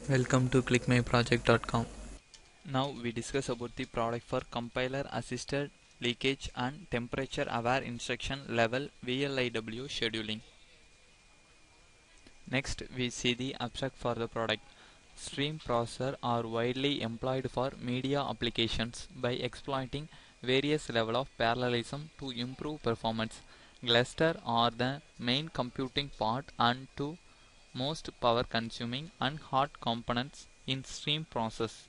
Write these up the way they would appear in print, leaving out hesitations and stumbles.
Welcome to clickmyproject.com. Now we discuss about the product for compiler assisted leakage and temperature aware instruction level VLIW scheduling. Next we see the abstract for the product. Stream processor are widely employed for media applications by exploiting various level of parallelism to improve performance. Cluster are the main computing part and two most power consuming and hot components in stream process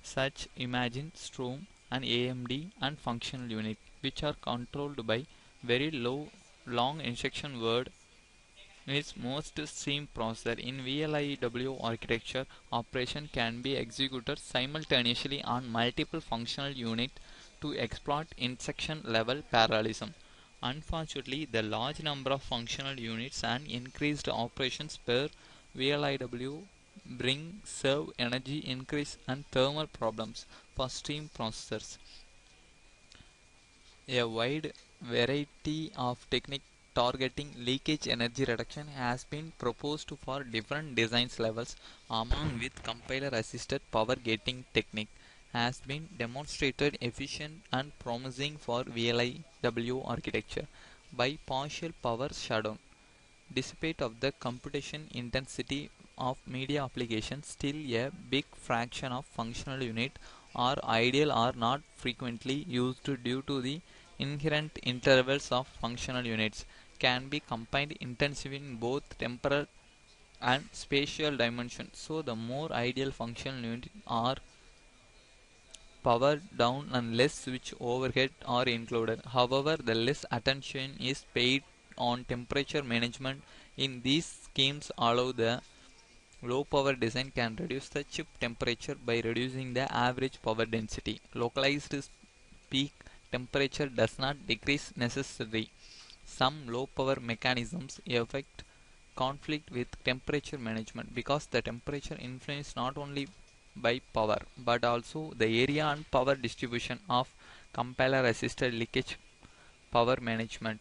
such imagine Storm and AMD and functional unit, which are controlled by very long instruction word. Its most stream processor in VLIW architecture operation can be executed simultaneously on multiple functional units to exploit instruction level parallelism. Unfortunately, the large number of functional units and increased operations per VLIW bring serve energy increase and thermal problems for stream processors. A wide variety of technique targeting leakage energy reduction has been proposed for different design levels. Among with compiler assisted power gating technique has been demonstrated efficient and promising for VLIW architecture by partial power shutdown. Despite of the computation intensity of media applications, still a big fraction of functional unit are ideal or not frequently used due to the inherent intervals of functional units can be combined intensively in both temporal and spatial dimensions. So the more ideal functional units are power down and less switch overhead are included. However, the less attention is paid on temperature management in these schemes allow the low power design can reduce the chip temperature by reducing the average power density. Localized peak temperature does not decrease necessarily. Some low power mechanisms affect conflict with temperature management because the temperature influence not only by power but also the area and power distribution of compiler assisted leakage power management.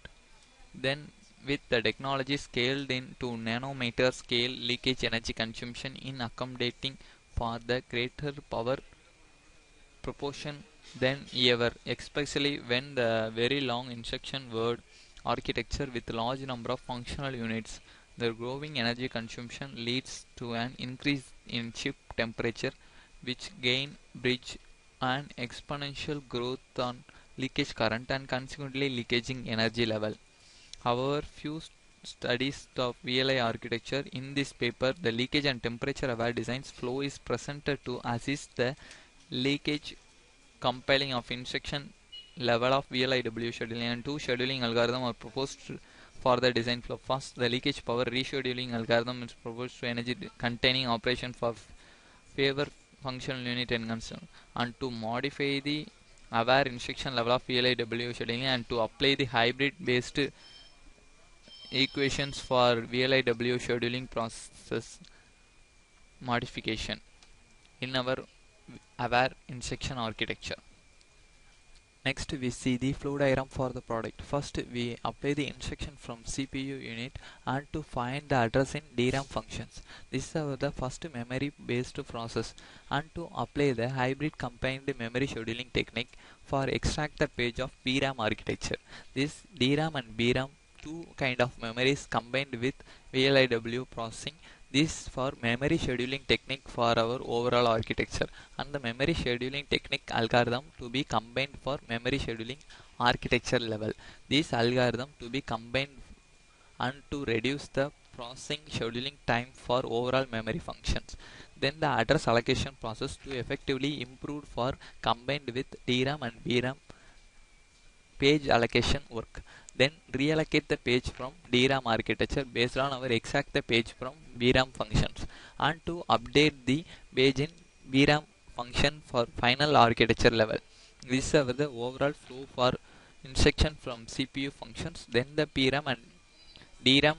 Then with the technology scaled into nanometer scale leakage energy consumption in accommodating for the greater power proportion than ever, especially when the very long instruction word architecture with large number of functional units. The growing energy consumption leads to an increase in chip temperature, which gain bridge an exponential growth on leakage current and consequently leakaging energy level. However, few studies of VLI architecture in this paper, the leakage and temperature aware designs flow is presented to assist the leakage compiling of instruction level of VLIW scheduling and two scheduling algorithm are proposed for the design flow. First, the leakage power rescheduling algorithm is proposed to energy containing operation for favor functional unit and concern and to modify the aware instruction level of VLIW scheduling and to apply the hybrid based equations for VLIW scheduling process modification in our aware instruction architecture. Next we see the flow diagram for the product. First we apply the instruction from CPU unit and to find the address in DRAM functions. This is the first memory based process and to apply the hybrid combined memory scheduling technique for extract the page of VRAM architecture. This DRAM and VRAM two kind of memories combined with VLIW processing. This for memory scheduling technique for our overall architecture and the memory scheduling technique algorithm to be combined for memory scheduling architecture level. This algorithm to be combined and to reduce the processing scheduling time for overall memory functions. Then the address allocation process to effectively improve for combined with DRAM and VRAM page allocation work. Then reallocate the page from DRAM architecture based on our exact the page from VRAM functions and to update the page in VRAM function for final architecture level. This is the overall flow for instruction from CPU functions. Then the PRAM and DRAM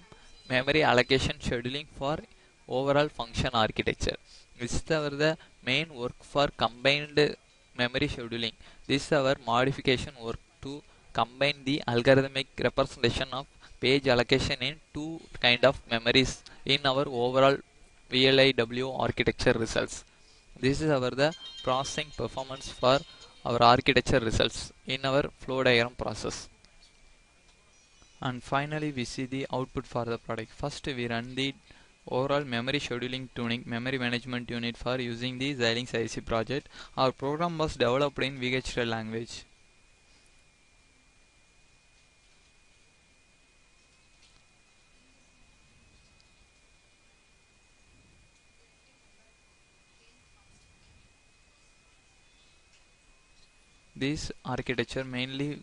memory allocation scheduling for overall function architecture. This is the main work for combined memory scheduling. This is our modification work to combine the algorithmic representation of page allocation in two kind of memories in our overall VLIW architecture results. This is our the processing performance for our architecture results in our flow diagram process. And finally we see the output for the product. First we run the overall memory scheduling tuning memory management unit for using the Xilinx IC project. Our program was developed in VHDL language. This architecture mainly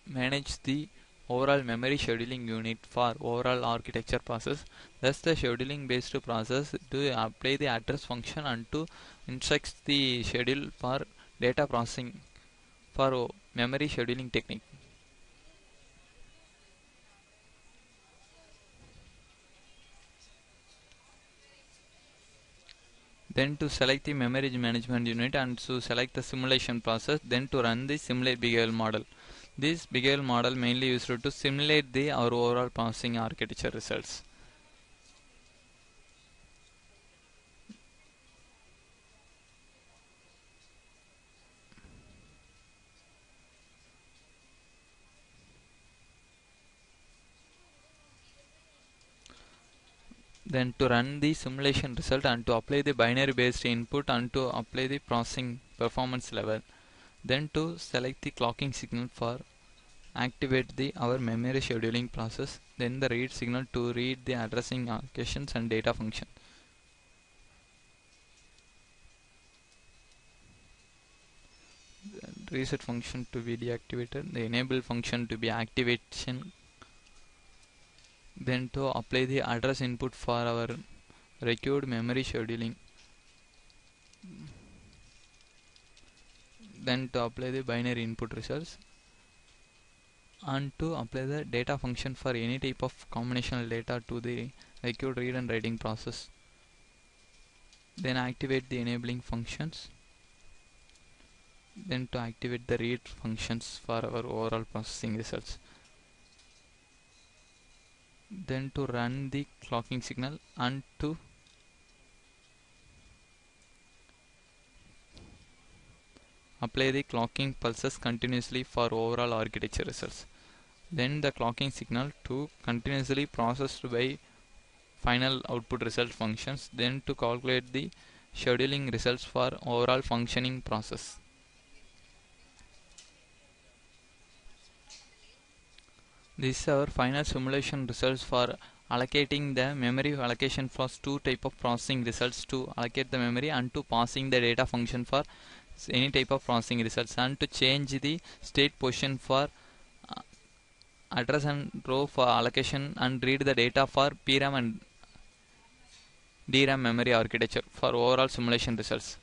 manages the overall memory scheduling unit for overall architecture process. Thus the scheduling based process to apply the address function and to instruct the schedule for data processing for memory scheduling technique. Then to select the memory management unit and to select the simulation process, then to run the simulate behavioral model. This behavioral model mainly used to simulate our overall processing architecture results. Then to run the simulation result and to apply the binary based input and to apply the processing performance level. Then to select the clocking signal for activate our memory scheduling process. Then the read signal to read the addressing allocations and data function. The reset function to be deactivated. The enable function to be activation. Then to apply the address input for our required memory scheduling. Then to apply the binary input results and to apply the data function for any type of combinational data to the required read and writing process. Then activate the enabling functions. Then to activate the read functions for our overall processing results. Then to run the clocking signal and to apply the clocking pulses continuously for overall architecture results. Then the clocking signal to continuously processed by final output result functions. Then to calculate the scheduling results for overall functioning process. This is our final simulation results for allocating the memory allocation for two type of processing results to allocate the memory and to passing the data function for any type of processing results and to change the state position for address and row for allocation and read the data for PRAM and DRAM memory architecture for overall simulation results.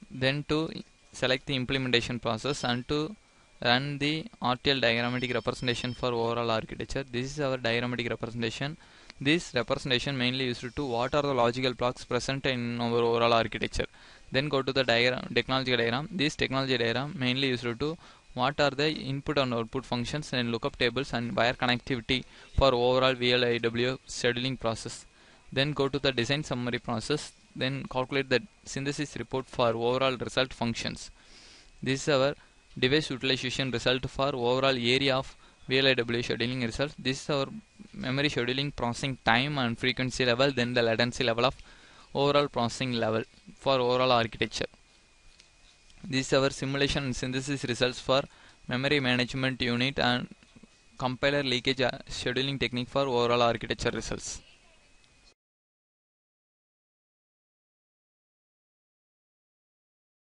Then to select the implementation process and to run the RTL diagrammatic representation for overall architecture. This is our diagrammatic representation. This representation mainly used to what are the logical blocks present in our overall architecture. Then go to the technology diagram. This technology diagram mainly used to what are the input and output functions and lookup tables and wire connectivity for overall VLIW scheduling process. Then go to the design summary process. Then calculate the synthesis report for overall result functions. This is our device utilization result for overall area of VLIW scheduling result. This is our memory scheduling processing time and frequency level, then the latency level of overall processing level for overall architecture. This is our simulation and synthesis results for memory management unit and compiler leakage scheduling technique for overall architecture results.